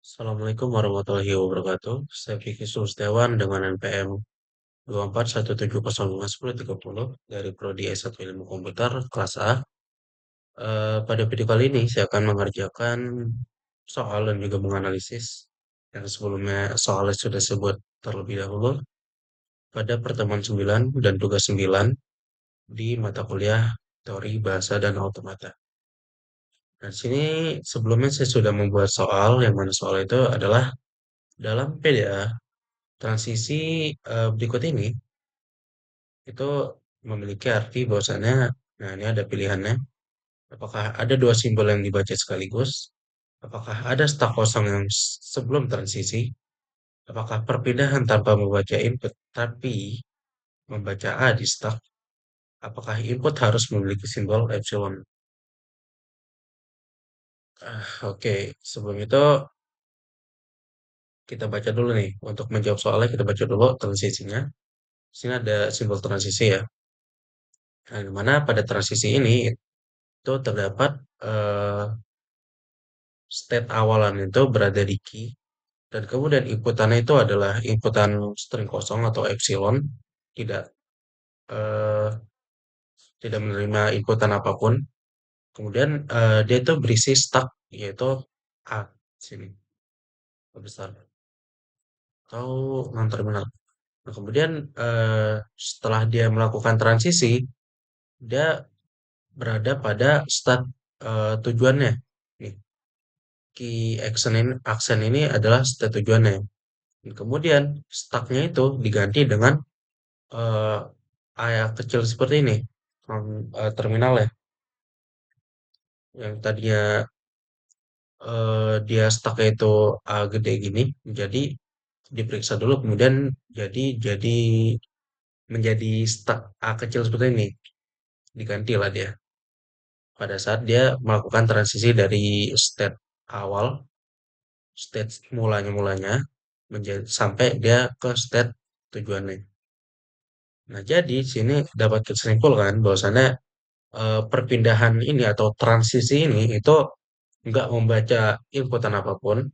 Assalamualaikum warahmatullahi wabarakatuh. Saya Vicky Sulistiawan dengan NPM 241705030 dari Prodi S1 Ilmu Komputer kelas A. Pada video kali ini saya akan mengerjakan soal dan juga menganalisis yang sebelumnya soalnya sudah sebut terlebih dahulu pada pertemuan 9 dan tugas 9 di mata kuliah Teori Bahasa dan Automata. Nah, di sini sebelumnya saya sudah membuat soal yang mana soal itu adalah dalam PDA transisi berikut ini itu memiliki arti bahwasannya, nah ini ada pilihannya, apakah ada dua simbol yang dibaca sekaligus, apakah ada stak kosong yang sebelum transisi, apakah perpindahan tanpa membaca input tapi membaca A di stak, apakah input harus memiliki simbol epsilon. Oke, sebelum itu kita baca dulu nih, untuk menjawab soalnya kita baca dulu transisinya. Di sini ada simbol transisi ya. Nah, di mana pada transisi ini itu terdapat eh, state awalan itu berada di key dan kemudian inputannya itu adalah inputan string kosong atau epsilon, tidak eh, tidak menerima inputan apapun. Kemudian dia itu berisi stack yaitu A sini besar atau non terminal. Nah, kemudian setelah dia melakukan transisi, dia berada pada state tujuannya. Nih, key action ini adalah state tujuannya. Dan kemudian stacknya itu diganti dengan eh area kecil seperti ini, terminal ya, yang tadinya dia stucknya itu gede gini, menjadi diperiksa dulu, kemudian jadi menjadi stuck kecil seperti ini, diganti lah dia pada saat dia melakukan transisi dari state awal, state mulanya menjadi sampai dia ke state tujuannya. Nah, jadi sini dapat kita bahwasannya perpindahan ini atau transisi ini itu nggak membaca inputan apapun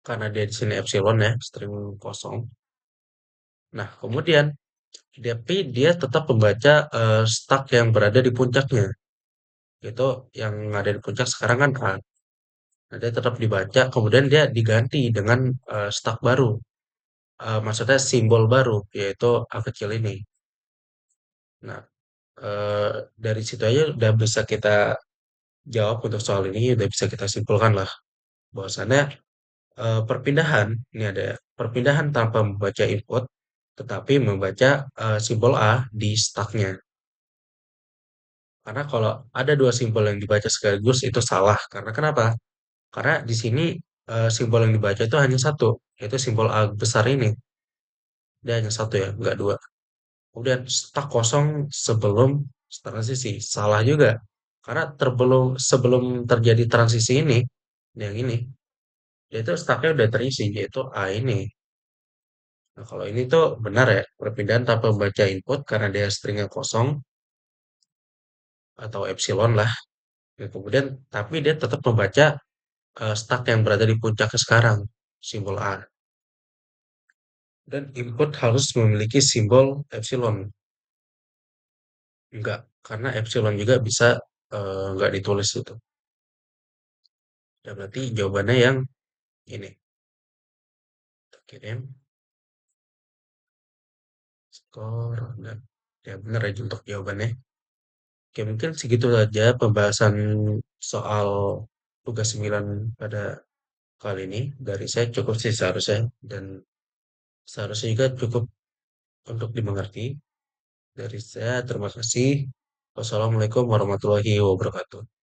karena dia di sini epsilon ya, string kosong. Nah, kemudian tapi dia tetap membaca stack yang berada di puncaknya. Itu yang ada di puncak sekarang kan A. Nah, dia tetap dibaca, kemudian dia diganti dengan stack baru. Maksudnya simbol baru, yaitu A kecil ini. Nah, dari situ aja udah bisa kita jawab untuk soal ini, udah bisa kita simpulkan lah bahwasannya perpindahan, ini ada ya, perpindahan tanpa membaca input, tetapi membaca simbol A di stacknya. Karena kalau ada dua simbol yang dibaca sekaligus itu salah. Karena kenapa? Karena di sini simbol yang dibaca itu hanya satu, yaitu simbol A besar ini. Dia hanya satu ya, nggak dua. Kemudian stack kosong sebelum transisi, salah juga. Karena sebelum terjadi transisi ini, yang ini, yaitu stacknya udah terisi, yaitu A ini. Nah, kalau ini tuh benar ya, perpindahan tanpa membaca input karena dia stringnya kosong atau epsilon lah. Dan kemudian, tapi dia tetap membaca stack yang berada di puncaknya sekarang, simbol A. Dan input harus memiliki simbol epsilon. Enggak, karena epsilon juga bisa enggak ditulis itu. Ya, berarti jawabannya yang ini. Kita kirim skor dan ya benar aja untuk jawabannya. Oke, mungkin segitu saja pembahasan soal tugas 9 pada kali ini. Dari saya cukup sih seharusnya, dan seharusnya juga cukup untuk dimengerti. Dari saya terima kasih. Wassalamualaikum warahmatullahi wabarakatuh.